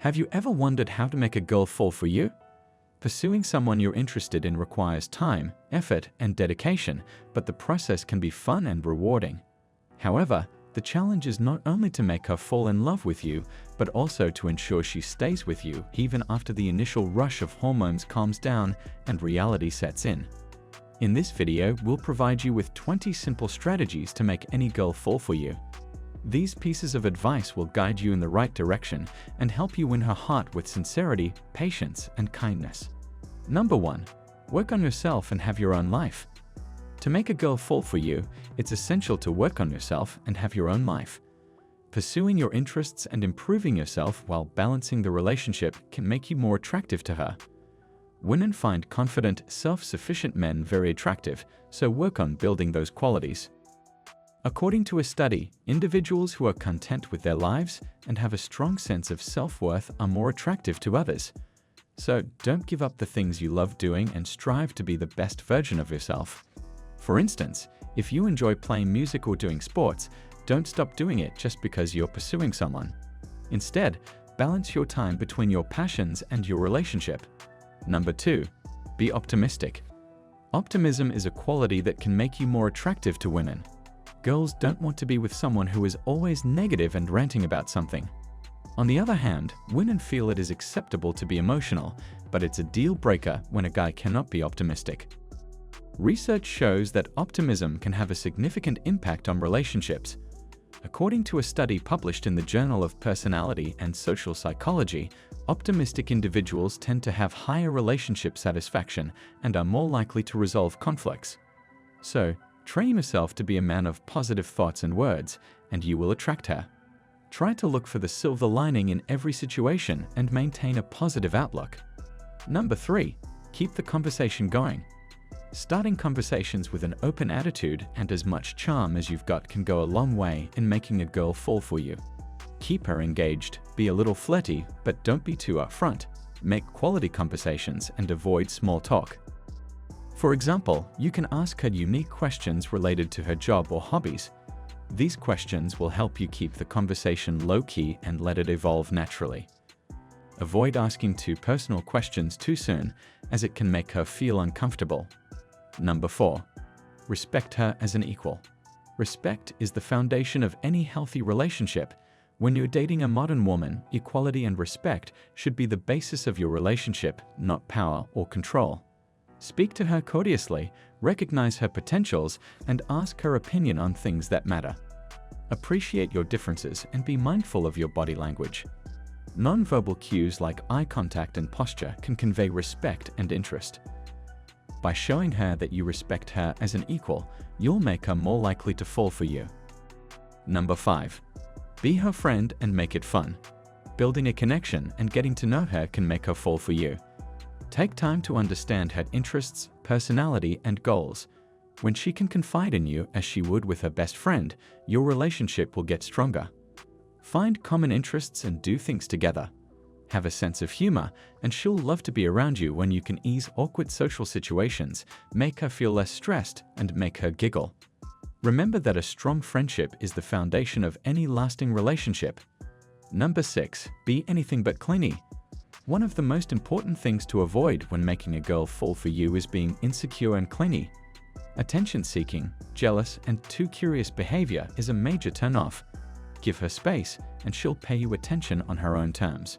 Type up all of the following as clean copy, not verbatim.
Have you ever wondered how to make a girl fall for you? Pursuing someone you're interested in requires time, effort, and dedication, but the process can be fun and rewarding. However, the challenge is not only to make her fall in love with you, but also to ensure she stays with you even after the initial rush of hormones calms down and reality sets in. In this video, we'll provide you with 20 simple strategies to make any girl fall for you. These pieces of advice will guide you in the right direction and help you win her heart with sincerity, patience, and kindness. Number 1. Work on yourself and have your own life. To make a girl fall for you, it's essential to work on yourself and have your own life. Pursuing your interests and improving yourself while balancing the relationship can make you more attractive to her. Women find confident, self-sufficient men very attractive, so work on building those qualities. According to a study, individuals who are content with their lives and have a strong sense of self-worth are more attractive to others. So don't give up the things you love doing and strive to be the best version of yourself. For instance, if you enjoy playing music or doing sports, don't stop doing it just because you're pursuing someone. Instead, balance your time between your passions and your relationship. Number 2. Be optimistic. Optimism is a quality that can make you more attractive to women. Girls don't want to be with someone who is always negative and ranting about something. On the other hand, women feel it is acceptable to be emotional, but it's a deal breaker when a guy cannot be optimistic. Research shows that optimism can have a significant impact on relationships. According to a study published in the Journal of Personality and Social Psychology, optimistic individuals tend to have higher relationship satisfaction and are more likely to resolve conflicts. So, train yourself to be a man of positive thoughts and words, and you will attract her. Try to look for the silver lining in every situation and maintain a positive outlook. Number 3. Keep the conversation going. Starting conversations with an open attitude and as much charm as you've got can go a long way in making a girl fall for you. Keep her engaged, be a little flirty, but don't be too upfront. Make quality conversations and avoid small talk. For example, you can ask her unique questions related to her job or hobbies. These questions will help you keep the conversation low-key and let it evolve naturally. Avoid asking too personal questions too soon, as it can make her feel uncomfortable. Number 4. Respect her as an equal. Respect is the foundation of any healthy relationship. When you're dating a modern woman, equality and respect should be the basis of your relationship, not power or control. Speak to her courteously, recognize her potentials, and ask her opinion on things that matter. Appreciate your differences and be mindful of your body language. Nonverbal cues like eye contact and posture can convey respect and interest. By showing her that you respect her as an equal, you'll make her more likely to fall for you. Number 5. Be her friend and make it fun. Building a connection and getting to know her can make her fall for you. Take time to understand her interests, personality, and goals. When she can confide in you as she would with her best friend, your relationship will get stronger. Find common interests and do things together. Have a sense of humor, and she'll love to be around you when you can ease awkward social situations, make her feel less stressed, and make her giggle. Remember that a strong friendship is the foundation of any lasting relationship. Number 6. Be anything but clingy. One of the most important things to avoid when making a girl fall for you is being insecure and clingy. Attention-seeking, jealous, and too curious behavior is a major turn-off. Give her space, and she'll pay you attention on her own terms.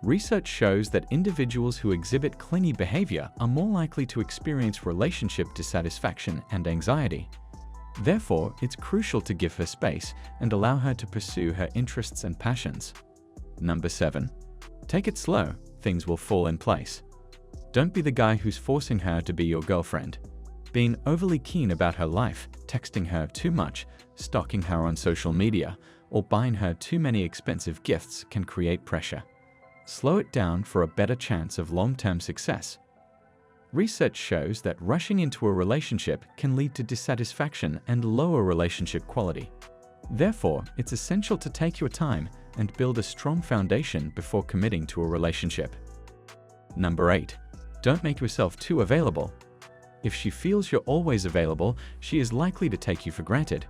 Research shows that individuals who exhibit clingy behavior are more likely to experience relationship dissatisfaction and anxiety. Therefore, it's crucial to give her space and allow her to pursue her interests and passions. Number 7. Take it slow, things will fall in place. Don't be the guy who's forcing her to be your girlfriend. Being overly keen about her life, texting her too much, stalking her on social media, or buying her too many expensive gifts can create pressure. Slow it down for a better chance of long-term success. Research shows that rushing into a relationship can lead to dissatisfaction and lower relationship quality. Therefore, it's essential to take your time and build a strong foundation before committing to a relationship. Number 8. Don't make yourself too available. If she feels you're always available, she is likely to take you for granted.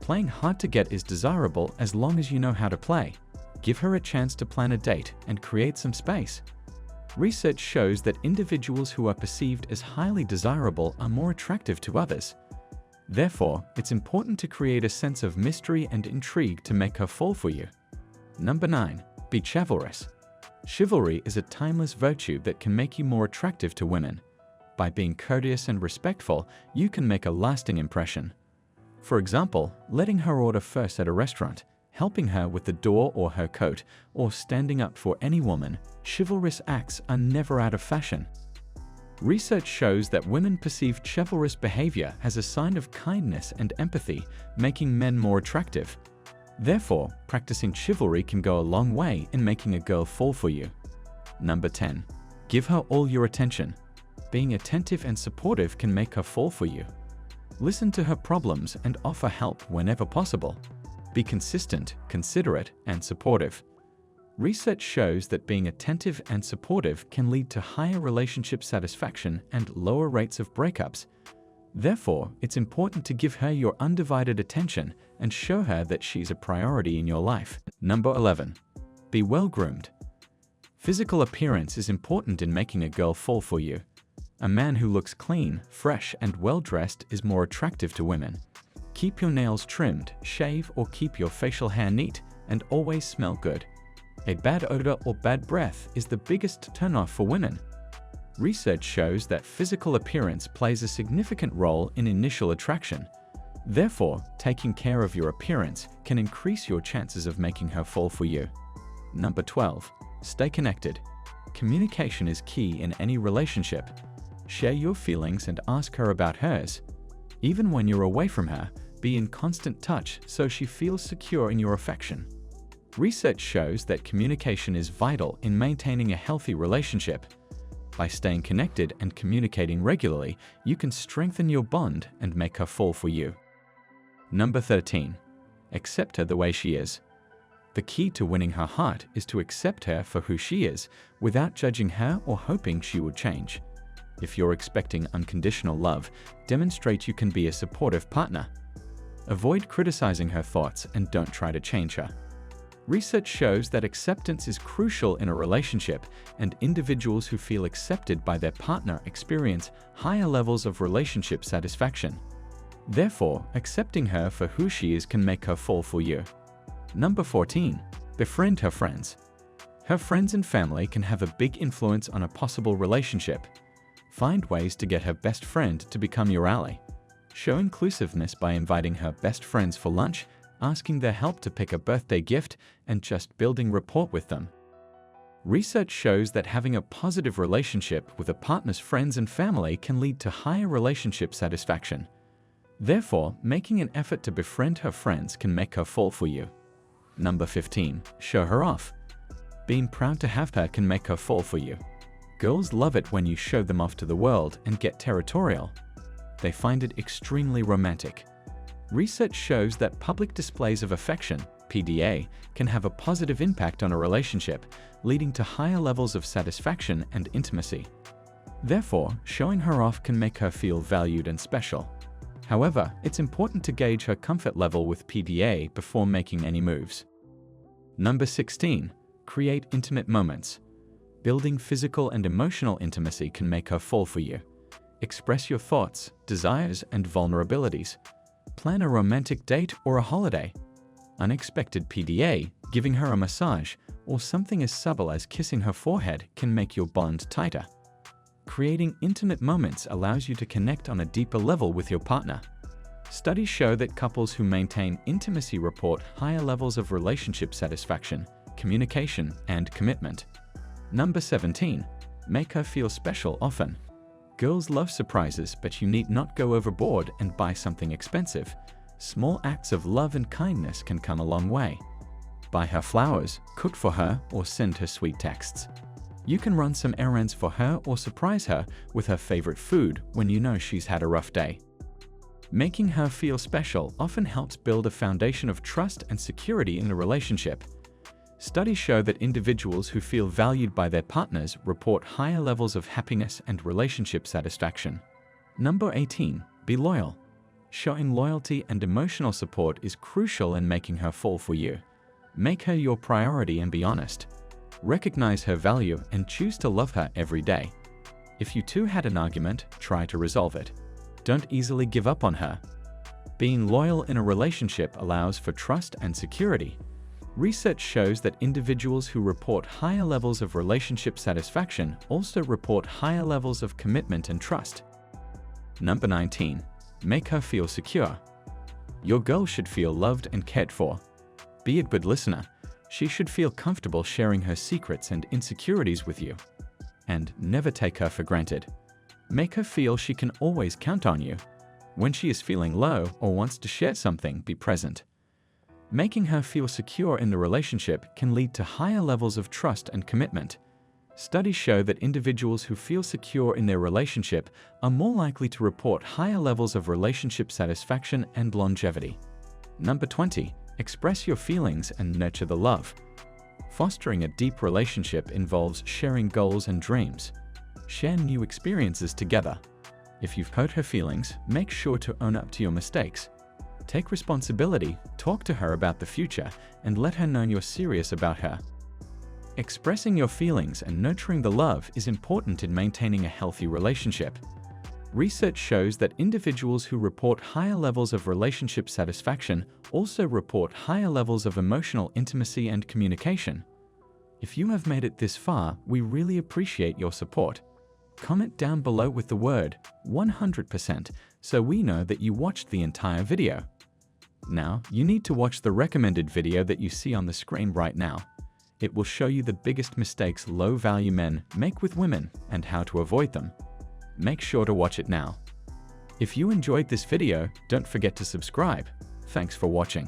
Playing hard to get is desirable as long as you know how to play. Give her a chance to plan a date and create some space. Research shows that individuals who are perceived as highly desirable are more attractive to others. Therefore, it's important to create a sense of mystery and intrigue to make her fall for you. Number 9. Be chivalrous. Chivalry is a timeless virtue that can make you more attractive to women. By being courteous and respectful, you can make a lasting impression. For example, letting her order first at a restaurant, helping her with the door or her coat, or standing up for any woman. Chivalrous acts are never out of fashion. Research shows that women perceive chivalrous behavior as a sign of kindness and empathy, making men more attractive. Therefore, practicing chivalry can go a long way in making a girl fall for you. Number 10. Give her all your attention. Being attentive and supportive can make her fall for you. Listen to her problems and offer help whenever possible. Be consistent, considerate, and supportive. Research shows that being attentive and supportive can lead to higher relationship satisfaction and lower rates of breakups. Therefore, it's important to give her your undivided attention and show her that she's a priority in your life. Number 11. Be well-groomed. Physical appearance is important in making a girl fall for you. A man who looks clean, fresh, and well-dressed is more attractive to women. Keep your nails trimmed, shave or keep your facial hair neat, and always smell good. A bad odor or bad breath is the biggest turnoff for women. Research shows that physical appearance plays a significant role in initial attraction. Therefore, taking care of your appearance can increase your chances of making her fall for you. Number 12. Stay connected. Communication is key in any relationship. Share your feelings and ask her about hers. Even when you're away from her, be in constant touch so she feels secure in your affection. Research shows that communication is vital in maintaining a healthy relationship. By staying connected and communicating regularly, you can strengthen your bond and make her fall for you. Number 13. Accept her the way she is. The key to winning her heart is to accept her for who she is, without judging her or hoping she would change. If you're expecting unconditional love, demonstrate you can be a supportive partner. Avoid criticizing her thoughts and don't try to change her. Research shows that acceptance is crucial in a relationship, and individuals who feel accepted by their partner experience higher levels of relationship satisfaction. Therefore, accepting her for who she is can make her fall for you. Number 14. Befriend her friends. Her friends and family can have a big influence on a possible relationship. Find ways to get her best friend to become your ally. Show inclusiveness by inviting her best friends for lunch, asking their help to pick a birthday gift, and just building rapport with them. Research shows that having a positive relationship with a partner's friends and family can lead to higher relationship satisfaction. Therefore, making an effort to befriend her friends can make her fall for you. Number 15. Show her off. Being proud to have her can make her fall for you. Girls love it when you show them off to the world and get territorial. They find it extremely romantic. Research shows that public displays of affection, PDA, can have a positive impact on a relationship, leading to higher levels of satisfaction and intimacy. Therefore, showing her off can make her feel valued and special. However, it's important to gauge her comfort level with PDA before making any moves. Number 16. Create intimate moments. Building physical and emotional intimacy can make her fall for you. Express your thoughts, desires, and vulnerabilities. Plan a romantic date or a holiday. Unexpected PDA, giving her a massage, or something as subtle as kissing her forehead can make your bond tighter. Creating intimate moments allows you to connect on a deeper level with your partner. Studies show that couples who maintain intimacy report higher levels of relationship satisfaction, communication, and commitment. Number 17. Make her feel special often. Girls love surprises, but you need not go overboard and buy something expensive. Small acts of love and kindness can come a long way. Buy her flowers, cook for her, or send her sweet texts. You can run some errands for her or surprise her with her favorite food when you know she's had a rough day. Making her feel special often helps build a foundation of trust and security in a relationship. Studies show that individuals who feel valued by their partners report higher levels of happiness and relationship satisfaction. Number 18. Be loyal. Showing loyalty and emotional support is crucial in making her fall for you. Make her your priority and be honest. Recognize her value and choose to love her every day. If you two had an argument, try to resolve it. Don't easily give up on her. Being loyal in a relationship allows for trust and security. Research shows that individuals who report higher levels of relationship satisfaction also report higher levels of commitment and trust. Number 19. Make her feel secure. Your girl should feel loved and cared for. Be a good listener. She should feel comfortable sharing her secrets and insecurities with you. And never take her for granted. Make her feel she can always count on you. When she is feeling low or wants to share something, be present. Making her feel secure in the relationship can lead to higher levels of trust and commitment. Studies show that individuals who feel secure in their relationship are more likely to report higher levels of relationship satisfaction and longevity. Number 20. Express your feelings and nurture the love. Fostering a deep relationship involves sharing goals and dreams. Share new experiences together. If you've hurt her feelings, make sure to own up to your mistakes. Take responsibility, talk to her about the future, and let her know you're serious about her. Expressing your feelings and nurturing the love is important in maintaining a healthy relationship. Research shows that individuals who report higher levels of relationship satisfaction also report higher levels of emotional intimacy and communication. If you have made it this far, we really appreciate your support. Comment down below with the word 100% so we know that you watched the entire video. Now, you need to watch the recommended video that you see on the screen right now. It will show you the biggest mistakes low-value men make with women and how to avoid them. Make sure to watch it now. If you enjoyed this video, don't forget to subscribe. Thanks for watching.